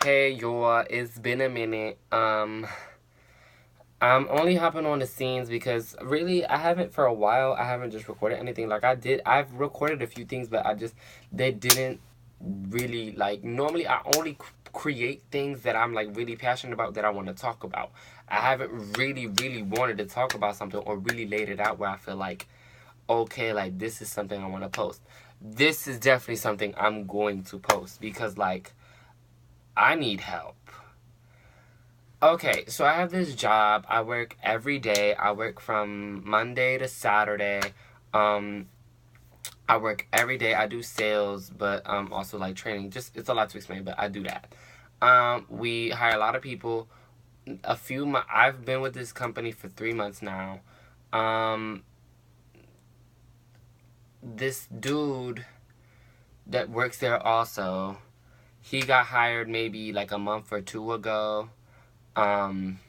Hey, y'all, it's been a minute. I'm only hopping on the scenes because really I haven't for a while. I haven't just recorded anything. Like I've recorded a few things, but they didn't really like. Normally, I only create things that I'm like really passionate about that I want to talk about. I haven't really wanted to talk about something or really laid it out where I feel like, okay, like this is something I want to post. This is definitely something I'm going to post because like I need help. Okay, so I have this job. I work every day. I work from Monday to Saturday. Um, I work every day. I do sales, but also like training. Just it's a lot to explain, but I do that. We hire a lot of people. I've been with this company for 3 months now. Um, this dude that works there also, he got hired maybe like a month or two ago. Um,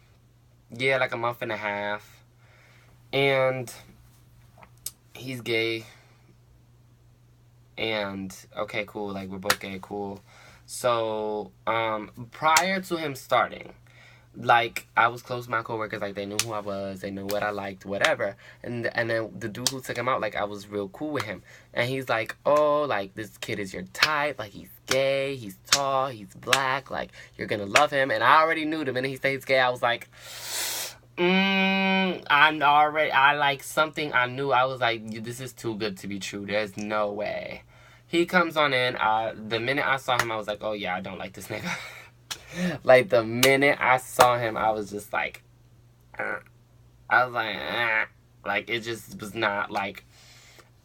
yeah, like a month and a half. And he's gay. And okay, cool. Like we're both gay, cool. So, prior to him starting, like I was close to my coworkers, like they knew who I was, they knew what I liked, whatever. And then the dude who took him out, like I was real cool with him. And he's like, oh, like this kid is your type, like he's gay, he's tall, he's black, like you're gonna love him. And I already knew the minute he said he's gay, I was like, I like something I knew. I was like, this is too good to be true. There's no way. He comes on in. The minute I saw him, I was like, oh yeah, I don't like this nigga. Like the minute I saw him, I was just like, I was like, like it just was not like.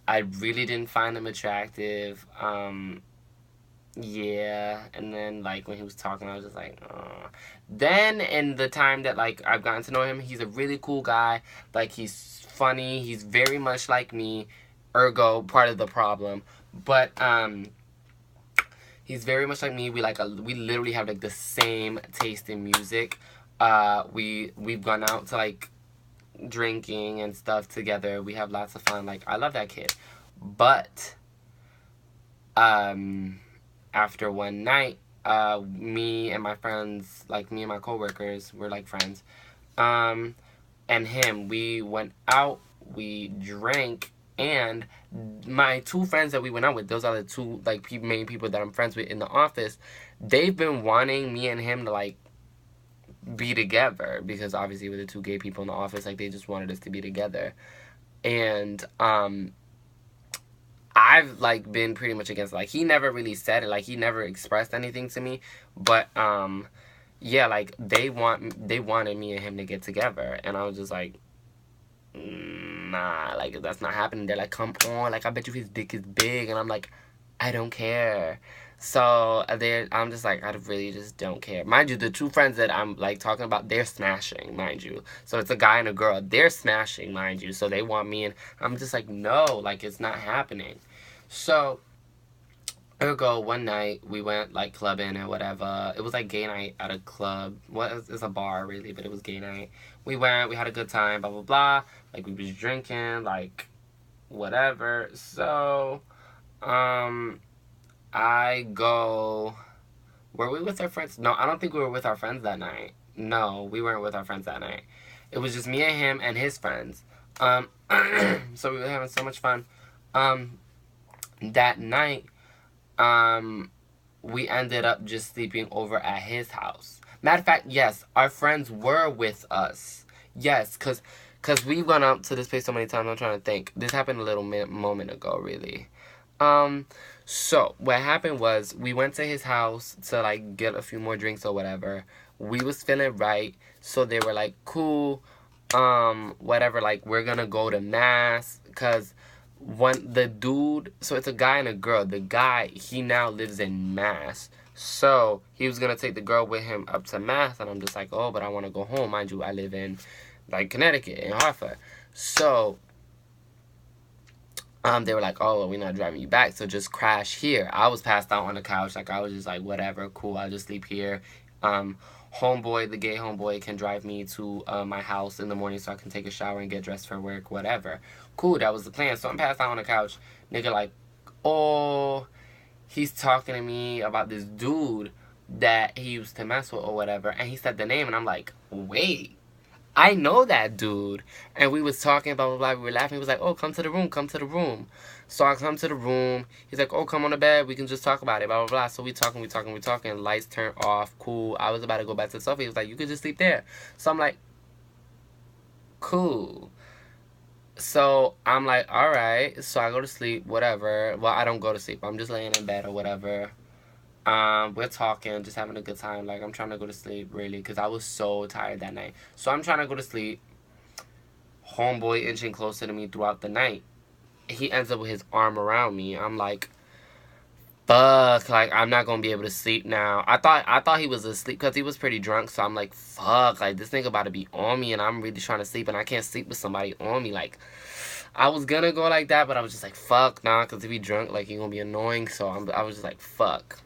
I really didn't find him attractive. Yeah, and then like when he was talking, I was just like, oh. Then in the time that like I've gotten to know him, he's a really cool guy. Like he's funny. He's very much like me, ergo part of the problem. But he's very much like me. We literally have like the same taste in music. We've gone out to like drinking and stuff together. We have lots of fun. Like I love that kid, but after one night, me and my friends, like me and my coworkers, we're like friends, and him, we went out, we drank, and my two friends that we went out with, those are the two like main people that I'm friends with in the office. They've been wanting me and him to like be together because obviously with the two gay people in the office, like they just wanted us to be together, and I've like been pretty much against it. Like he never really said it, like he never expressed anything to me, but yeah, like they wanted me and him to get together, and I was just like, nah, like that's not happening. They're like, come on, like I bet you his dick is big, and I'm like, I don't care. So I'm just like, I really just don't care. Mind you, the two friends that I'm like talking about, they're smashing, mind you. So it's a guy and a girl. They're smashing, mind you. So they want me, and I'm just like, no, like it's not happening. So ergo, one night we went like clubbing or whatever. It was like gay night at a club. Well, it's a bar really, but it was gay night. We went, we had a good time, blah blah blah. Like we was drinking, like whatever. So, I go. Were we with our friends? No, I don't think we were with our friends that night. No, we weren't with our friends that night. It was just me and him and his friends. So we were having so much fun. That night, we ended up just sleeping over at his house. Matter of fact, yes, our friends were with us. Yes, cause we went out to this place so many times. I'm trying to think. This happened a little moment ago, really. So what happened was we went to his house to like get a few more drinks or whatever. We was feeling right, so they were like, cool, whatever. Like we're gonna go to mass, cause the dude, so it's a guy and a girl. The guy, he now lives in Mass. So he was gonna take the girl with him up to Mass, and I'm just like, oh, but I want to go home. Mind you, I live in like Connecticut, in Hartford. So they were like, oh, well, we're not driving you back, so just crash here. I was passed out on the couch, like I was just like, whatever, cool, I'll just sleep here. Homeboy, the gay homeboy, can drive me to my house in the morning so I can take a shower and get dressed for work, whatever. Cool, that was the plan. So I'm passed out on the couch. Nigga like, oh, he's talking to me about this dude that he used to mess with or whatever, and he said the name, and I'm like, wait, I know that dude. And we was talking, blah, blah, blah. We were laughing. He was like, oh, come to the room. Come to the room. So I come to the room. He's like, oh, come on the bed. We can just talk about it, blah, blah, blah. So we talking. Lights turn off. Cool. I was about to go back to the sofa. He was like, you could just sleep there. So I'm like, cool. So I'm like, all right. So I go to sleep, whatever. Well, I don't go to sleep. I'm just laying in bed or whatever. We're talking, just having a good time. Like, I'm trying to go to sleep, really, because I was so tired that night. So I'm trying to go to sleep. Homeboy inching closer to me throughout the night. He ends up with his arm around me. I'm like, fuck, like, I'm not gonna be able to sleep now. I thought he was asleep because he was pretty drunk. So I'm like, fuck, like, this nigga about to be on me, and I'm really trying to sleep, and I can't sleep with somebody on me. Like, I was gonna go like that, but I was just like, fuck, nah, because if he drunk, like, he gonna be annoying. So I was just like, fuck.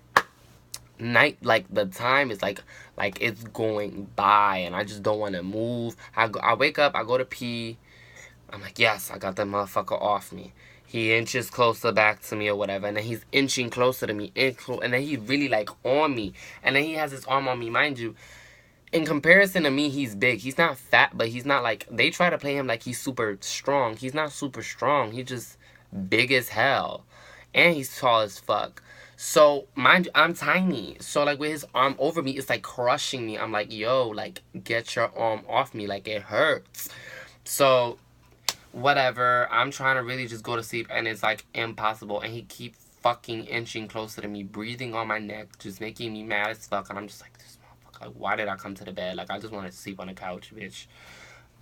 Night, like, the time is like it's going by, and I just don't want to move. I wake up, I go to pee. I'm like, yes, I got that motherfucker off me. He inches closer back to me or whatever, and then he's inching closer to me, and then he's really like on me, and then he has his arm on me. Mind you, in comparison to me, he's big. He's not fat, but he's not like, they try to play him like he's super strong. He's not super strong. He's just big as hell, and he's tall as fuck. So, mind you, I'm tiny. So, like, with his arm over me, it's, like, crushing me. I'm like, yo, like, get your arm off me. Like, it hurts. So, whatever. I'm trying to really just go to sleep, and it's, like, impossible. And he keeps fucking inching closer to me, breathing on my neck, just making me mad as fuck. And I'm just like, this motherfucker, like, why did I come to the bed? Like, I just wanted to sleep on the couch, bitch.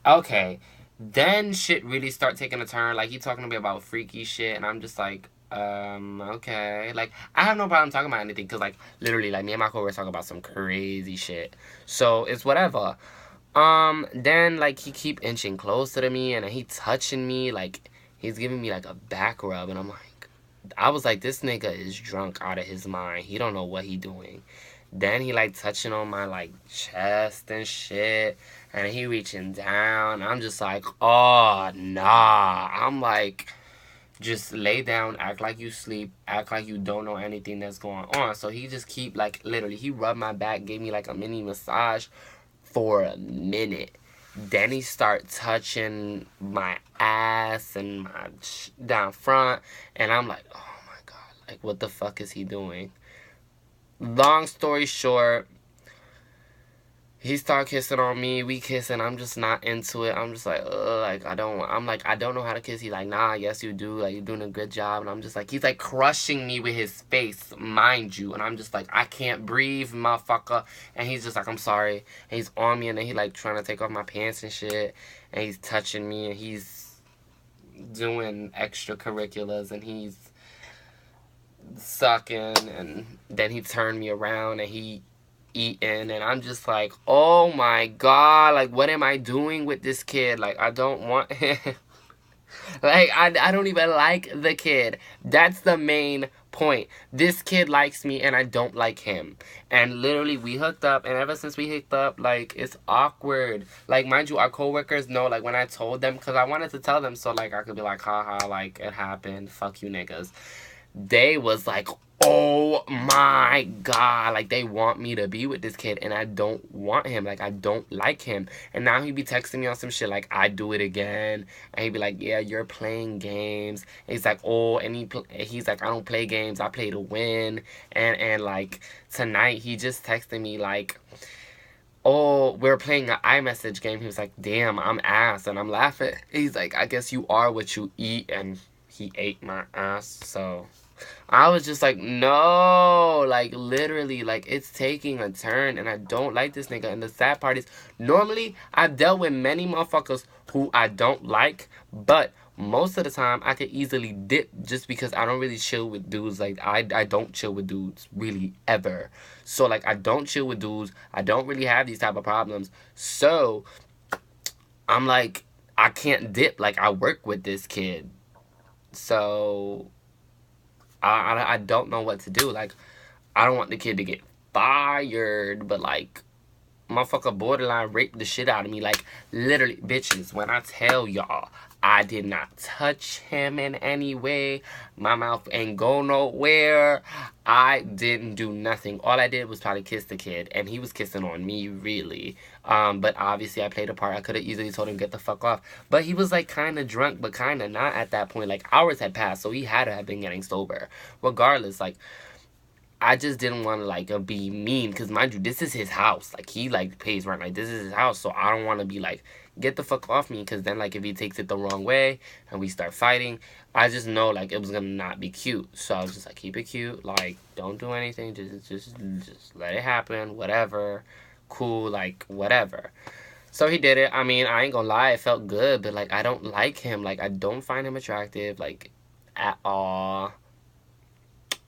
Okay. Then shit really start taking a turn. Like, he talking to me about freaky shit, and I'm just like, okay. Like, I have no problem talking about anything, because, like, literally, like, me and my coworkers talk about some crazy shit. So, it's whatever. Then, like, he keep inching closer to me, and then he touching me, like, he's giving me, like, a back rub, and I'm like, I was like, this nigga is drunk out of his mind. He don't know what he doing. Then he, like, touching on my, like, chest and shit, and he reaching down. I'm just like, oh, nah. I'm like, just lay down, act like you sleep, act like you don't know anything that's going on. So he just keep, like, literally, he rubbed my back, gave me, like, a mini massage for a minute. Then he start touching my ass and my down front, and I'm like, oh my god, like, what the fuck is he doing? Long story short, he started kissing on me. We kissing. I'm just not into it. I'm just like, ugh, like, I don't know how to kiss. He's like, nah, yes, you do. Like, you're doing a good job. And I'm just like, he's like crushing me with his face, mind you. And I'm just like, I can't breathe, motherfucker. And he's just like, I'm sorry. And he's on me. And then he like trying to take off my pants and shit. And he's touching me. And he's doing extracurriculars. And he's sucking. And then he turned me around and he eating, and I'm just like, oh my god, like, what am I doing with this kid? Like, I don't want him. Like, I don't even like the kid. That's the main point. This kid likes me and I don't like him. And literally we hooked up, and ever since we hooked up, like, it's awkward. Like, mind you, our coworkers know, like, when I told them, because I wanted to tell them so, like, I could be like, haha, like, it happened, fuck you niggas. They was like, oh my god, like, they want me to be with this kid, and I don't want him. Like, I don't like him. And now he be texting me on some shit like, I do it again, and he be like, yeah, you're playing games. And he's like, oh, and he's like, I don't play games, I play to win. And like, tonight he just texted me like, oh, we're playing an iMessage game. He was like, damn, I'm ass. And I'm laughing. He's like, I guess you are what you eat. And he ate my ass. So I was just like, no, like, literally, like, it's taking a turn, and I don't like this nigga. And the sad part is, normally, I've dealt with many motherfuckers who I don't like, but most of the time, I could easily dip just because I don't really chill with dudes. Like, I don't chill with dudes, really, ever. So, like, I don't chill with dudes. I don't really have these type of problems. So, I'm like, I can't dip. Like, I work with this kid. So I don't know what to do. Like, I don't want the kid to get fired, but, like, motherfucker borderline raped the shit out of me. Like, literally, bitches, when I tell y'all, I did not touch him in any way. My mouth ain't go nowhere. I didn't do nothing. All I did was probably kiss the kid, and he was kissing on me, really. But obviously I played a part. I could have easily told him get the fuck off. But he was like kind of drunk, but kind of not at that point. Like hours had passed, so he had to have been getting sober. Regardless, like I just didn't want to like be mean, because mind you, this is his house. Like he like pays rent. Like this is his house, so I don't want to be like get the fuck off me, because then like if he takes it the wrong way and we start fighting, I just know like it was gonna not be cute. So I was just like, keep it cute, like don't do anything, just let it happen, whatever, cool, like whatever. So he did it. I mean, I ain't gonna lie, it felt good, but like I don't like him. Like I don't find him attractive, like at all.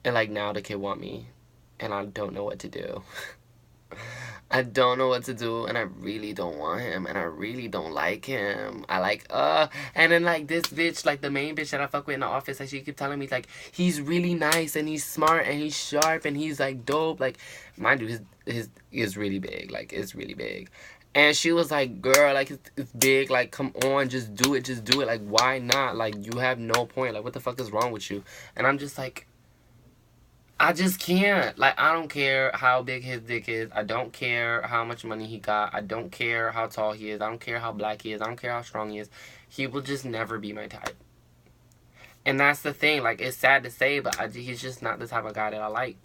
And like now the kid want me, and I don't know what to do. I don't know what to do, and I really don't want him, and I really don't like him. I like, and then, like, this bitch, like, the main bitch that I fuck with in the office, like, she keep telling me, like, he's really nice, and he's smart, and he's sharp, and he's, like, dope. Like, mind you, his is really big. Like, it's really big. And she was like, girl, like, it's big. Like, come on, just do it. Just do it. Like, why not? Like, you have no point. Like, what the fuck is wrong with you? And I'm just like, I just can't. Like, I don't care how big his dick is. I don't care how much money he got. I don't care how tall he is. I don't care how black he is. I don't care how strong he is. He will just never be my type. And that's the thing. Like, it's sad to say, but he's just not the type of guy that I like.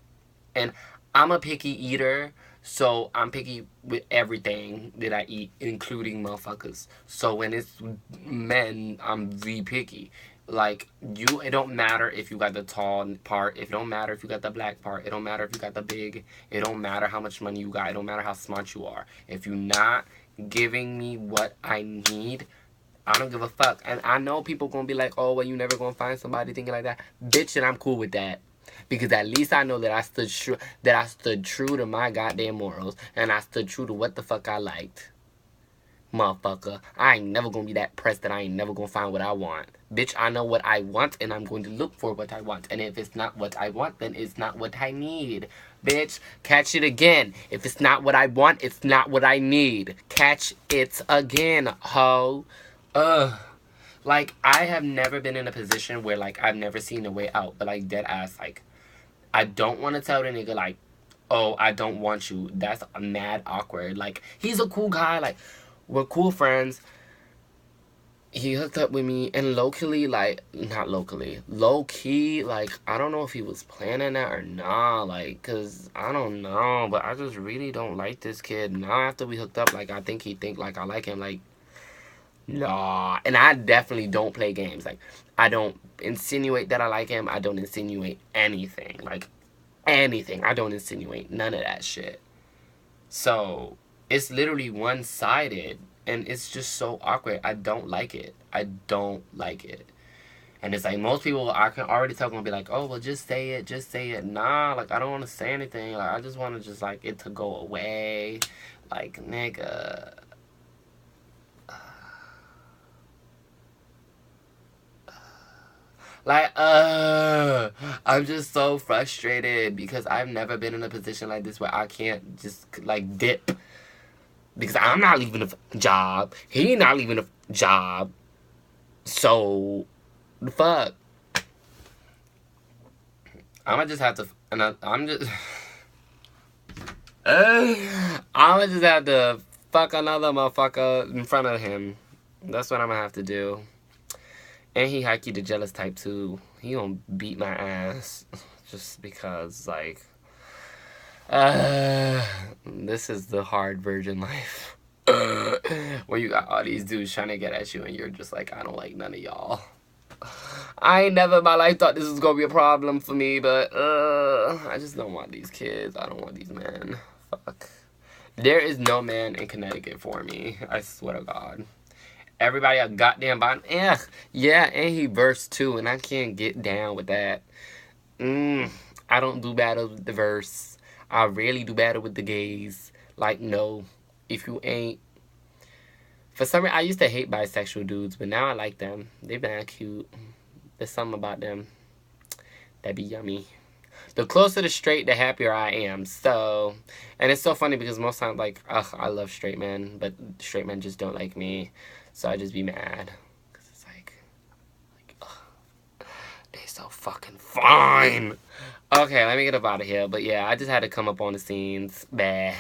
And I'm a picky eater, so I'm picky with everything that I eat, including motherfuckers. So when it's men, I'm the picky. Like, it don't matter if you got the tall part. It don't matter if you got the black part. It don't matter if you got the big. It don't matter how much money you got. It don't matter how smart you are. If you're not giving me what I need, I don't give a fuck. And I know people gonna be like, oh, well, you never gonna find somebody thinking like that. Bitch, and I'm cool with that. Because at least I know that I stood true to my goddamn morals. And I stood true to what the fuck I liked. Motherfucker, I ain't never gonna be that pressed that I ain't never gonna find what I want. Bitch, I know what I want, and I'm going to look for what I want. And if it's not what I want, then it's not what I need. Bitch, catch it again. If it's not what I want, it's not what I need. Catch it again, ho. Like, I have never been in a position where, like, I've never seen a way out. But, like, dead ass, like, I don't want to tell the nigga, like, oh, I don't want you. That's mad awkward. Like, he's a cool guy, like, we're cool friends. He hooked up with me, and low-key, like, not locally, low-key, like, I don't know if he was planning that or not, like, because I don't know, but I just really don't like this kid. Now, after we hooked up, like, I think he think, like, I like him, like, nah. And I definitely don't play games. Like, I don't insinuate that I like him. I don't insinuate anything. Like, anything. I don't insinuate none of that shit. So, it's literally one-sided, and it's just so awkward. I don't like it. I don't like it. And it's like, most people, I can already tell, gonna be like, oh, well, just say it, just say it. Nah, like, I don't want to say anything. Like, I just want to just, like, it to go away. Like, nigga. Like, I'm just so frustrated because I've never been in a position like this where I can't just, like, dip. Because I'm not leaving a job. He not leaving a job. So, the fuck. I'ma just have to, I'm just, I'ma just have to fuck another motherfucker in front of him. That's what I'm gonna have to do. And he hikey the jealous type too. He gonna beat my ass just because, like, this is the hard virgin life. Where you got all these dudes trying to get at you and you're just like, I don't like none of y'all. I ain't never in my life thought this was gonna be a problem for me, but I just don't want these kids. I don't want these men. Fuck. There is no man in Connecticut for me. I swear to God. Everybody a goddamn bottom. Yeah, and he verse too, and I can't get down with that. I don't do battle with the verse. I rarely do battle with the gays. Like, no. If you ain't... For some reason, I used to hate bisexual dudes, but now I like them. They been cute. There's something about them that be yummy. The closer to straight, the happier I am. So, and it's so funny because most times, like, I love straight men, but straight men just don't like me. So I just be mad. Because it's like, so fucking fine. Okay, let me get up out of here. But yeah, I just had to come up on the scenes. Bah.